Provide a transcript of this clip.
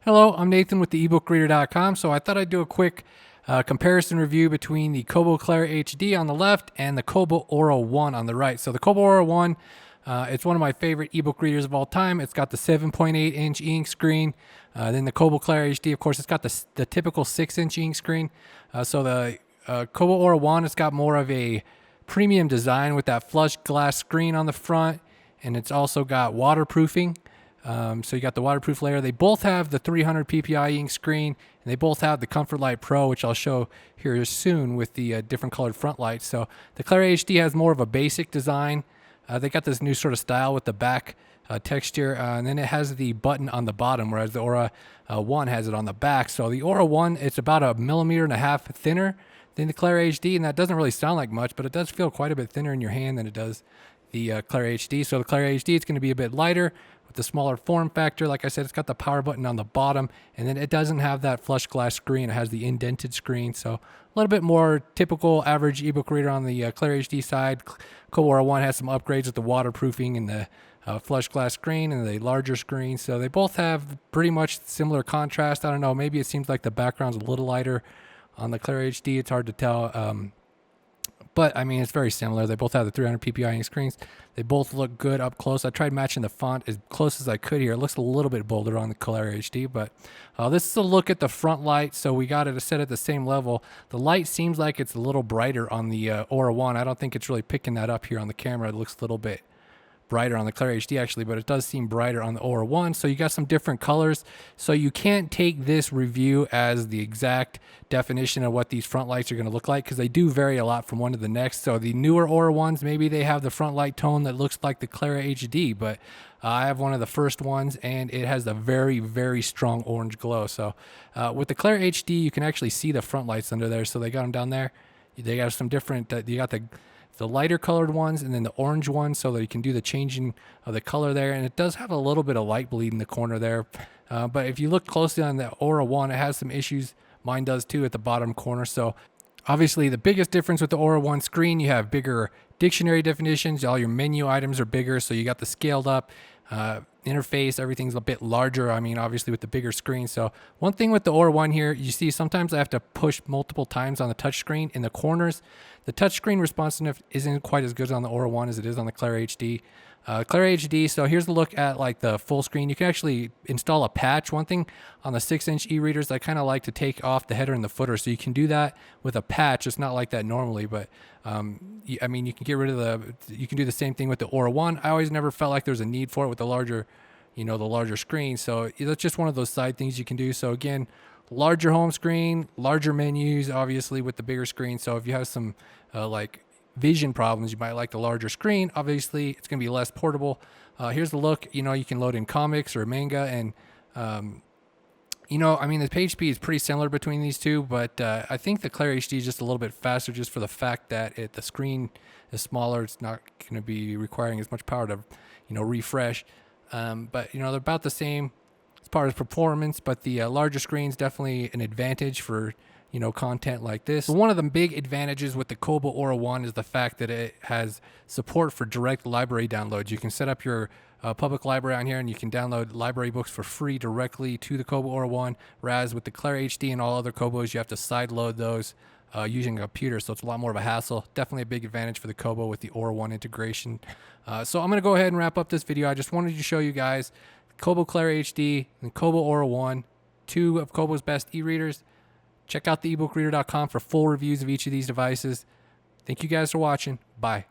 Hello, I'm Nathan with the ebookreader.com. So I thought I'd do a quick comparison review between the Kobo Clara HD on the left and the Kobo Aura 1 on the right. So the Kobo Aura 1, it's one of my favorite ebook readers of all time. It's got the 7.8 inch ink screen. Then the Kobo Clara HD, of course, it's got the typical 6-inch ink screen. So the Kobo Aura 1, it's got more of a premium design with that flush glass screen on the front, and it's also got waterproofing. So you got the waterproof layer. They both have the 300 ppi ink screen, and they both have the Comfort Light Pro, which I'll show here soon with the different colored front lights. So the Clara HD has more of a basic design. They got this new sort of style with the back texture, and then it has the button on the bottom, whereas the Aura 1 has it on the back. So the Aura 1, it's about 1.5 millimeters thinner than the Clara HD, and that doesn't really sound like much, but it does feel quite a bit thinner in your hand than it does the Clara HD. So the Clara HD, it's going to be a bit lighter with the smaller form factor. Like I said, it's got the power button on the bottom, and then it doesn't have that flush glass screen. It has the indented screen. So a little bit more typical average ebook reader on the Clara HD side. Kobo Aura 1 has some upgrades with the waterproofing and the flush glass screen and the larger screen. So they both have pretty much similar contrast. I don't know, maybe it seems like the background's a little lighter on the Clara HD. It's hard to tell. But I mean, it's very similar. They both have the 300 ppi ink screens. They both look good up close. I tried matching the font as close as I could here. It looks a little bit bolder on the Clara HD, but this is a look at the front light. So we got it set at the same level. The light seems like it's a little brighter on the Aura 1. I don't think it's really picking that up here on the camera. It looks a little bit brighter on the Clara HD actually, but it does seem brighter on the Aura 1. So you got some different colors. So you can't take this review as the exact definition of what these front lights are going to look like, because they do vary a lot from one to the next. So the newer Aura 1s, maybe they have the front light tone that looks like the Clara HD, but I have one of the first ones, and it has a very, very strong orange glow. So with the Clara HD, you can actually see the front lights under there. So they got them down there. They got some different, you got the lighter colored ones and then the orange ones, so that you can do the changing of the color there. And it does have a little bit of light bleed in the corner there. But if you look closely on the Aura 1, it has some issues. Mine does too at the bottom corner. So obviously the biggest difference with the Aura 1 screen, you have bigger dictionary definitions. All your menu items are bigger. So you got the scaled up interface. Everything's a bit larger. I mean, obviously with the bigger screen. So one thing with the Aura 1 here, you see sometimes I have to push multiple times on the touchscreen in the corners. The touchscreen responsiveness isn't quite as good on the Aura 1 as it is on the Clara HD. Clara HD, so here's a look at like the full screen. You can actually install a patch. One thing on the 6-inch e-readers, I kind of like to take off the header and the footer. So you can do that with a patch. It's not like that normally, but I mean, you can get rid of you can do the same thing with the Aura 1. I always never felt like there was a need for it with the larger, the larger screen. So that's just one of those side things you can do. So again, larger home screen, larger menus, obviously with the bigger screen. So if you have some like vision problems, you might like the larger screen. Obviously, it's going to be less portable. Here's the look. You can load in comics or manga, and I mean, the page speed is pretty similar between these two, but I think the Clara HD is just a little bit faster, just for the fact that the screen is smaller. It's not going to be requiring as much power to refresh. But they're about the same as far as performance, but the larger screen is definitely an advantage for content like this. So one of the big advantages with the Kobo Aura 1 is the fact that it has support for direct library downloads. You can set up your public library on here, and you can download library books for free directly to the Kobo Aura 1, whereas with the Clara HD and all other Kobos, you have to sideload those using a computer, so it's a lot more of a hassle. Definitely a big advantage for the Kobo with the Aura 1 integration. So I'm going to go ahead and wrap up this video. I just wanted to show you guys Kobo Clara HD and Kobo Aura 1, two of Kobo's best e-readers. Check out the ebookreader.com for full reviews of each of these devices. Thank you guys for watching. Bye.